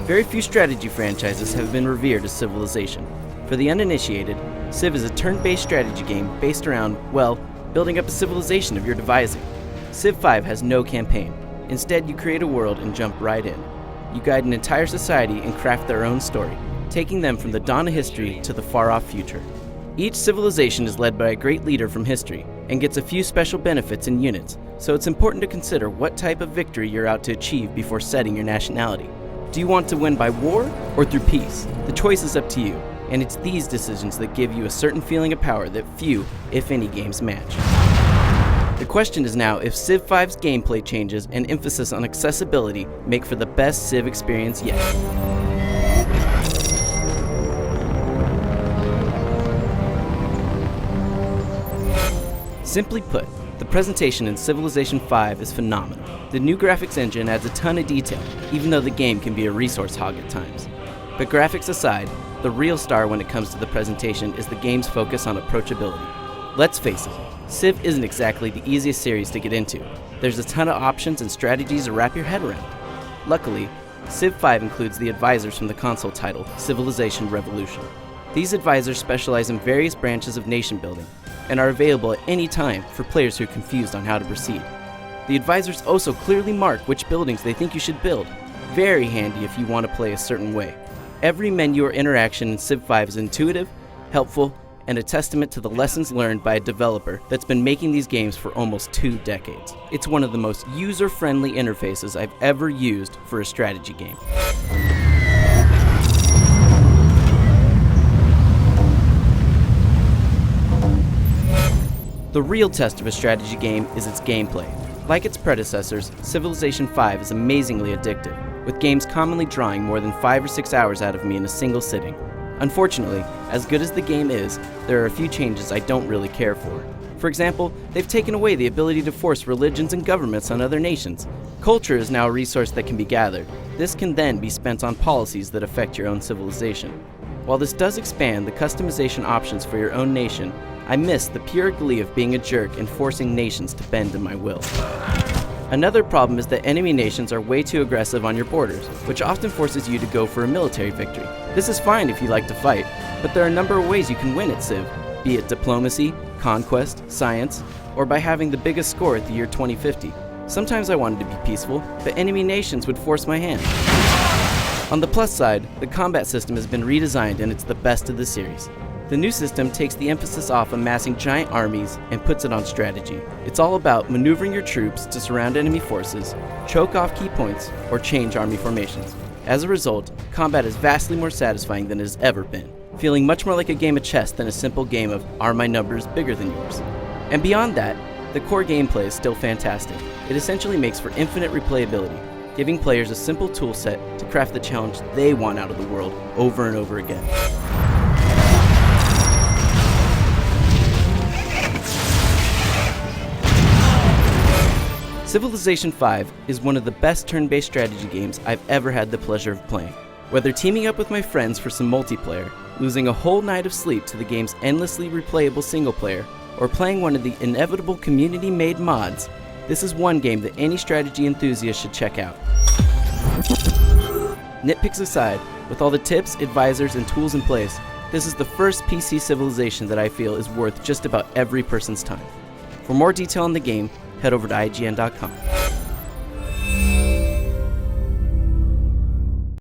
Very few strategy franchises have been revered as Civilization. For the uninitiated, Civ is a turn-based strategy game based around, well, building up a civilization of your devising. Civ V has no campaign. Instead, you create a world and jump right in. You guide an entire society and craft their own story, taking them from the dawn of history to the far-off future. Each civilization is led by a great leader from history and gets a few special benefits and units, so it's important to consider what type of victory you're out to achieve before setting your nationality. Do you want to win by war or through peace? The choice is up to you, and it's these decisions that give you a certain feeling of power that few, if any, games match. The question is now if Civ V's gameplay changes and emphasis on accessibility make for the best Civ experience yet. Simply put, the presentation in Civilization V is phenomenal. The new graphics engine adds a ton of detail, even though the game can be a resource hog at times. But graphics aside, the real star when it comes to the presentation is the game's focus on approachability. Let's face it, Civ isn't exactly the easiest series to get into. There's a ton of options and strategies to wrap your head around. Luckily, Civ V includes the advisors from the console title, Civilization Revolution. These advisors specialize in various branches of nation building, and are available at any time for players who are confused on how to proceed. The advisors also clearly mark which buildings they think you should build. Very handy if you want to play a certain way. Every menu or interaction in Civ V is intuitive, helpful, and a testament to the lessons learned by a developer that's been making these games for almost 2 decades. It's one of the most user-friendly interfaces I've ever used for a strategy game. The real test of a strategy game is its gameplay. Like its predecessors, Civilization V is amazingly addictive, with games commonly drawing more than 5 or 6 hours out of me in a single sitting. Unfortunately, as good as the game is, there are a few changes I don't really care for. For example, they've taken away the ability to force religions and governments on other nations. Culture is now a resource that can be gathered. This can then be spent on policies that affect your own civilization. While this does expand the customization options for your own nation, I miss the pure glee of being a jerk and forcing nations to bend to my will. Another problem is that enemy nations are way too aggressive on your borders, which often forces you to go for a military victory. This is fine if you like to fight, but there are a number of ways you can win at Civ, be it diplomacy, conquest, science, or by having the biggest score at the year 2050. Sometimes I wanted to be peaceful, but enemy nations would force my hand. On the plus side, the combat system has been redesigned and it's the best of the series. The new system takes the emphasis off amassing giant armies and puts it on strategy. It's all about maneuvering your troops to surround enemy forces, choke off key points, or change army formations. As a result, combat is vastly more satisfying than it has ever been, feeling much more like a game of chess than a simple game of are my numbers bigger than yours. And beyond that, the core gameplay is still fantastic. It essentially makes for infinite replayability, giving players a simple tool set to craft the challenge they want out of the world over and over again. Civilization V is one of the best turn-based strategy games I've ever had the pleasure of playing. Whether teaming up with my friends for some multiplayer, losing a whole night of sleep to the game's endlessly replayable single player, or playing one of the inevitable community-made mods, this is one game that any strategy enthusiast should check out. Nitpicks aside, with all the tips, advisors, and tools in place, this is the first PC Civilization that I feel is worth just about every person's time. For more detail on the game, head over to IGN.com.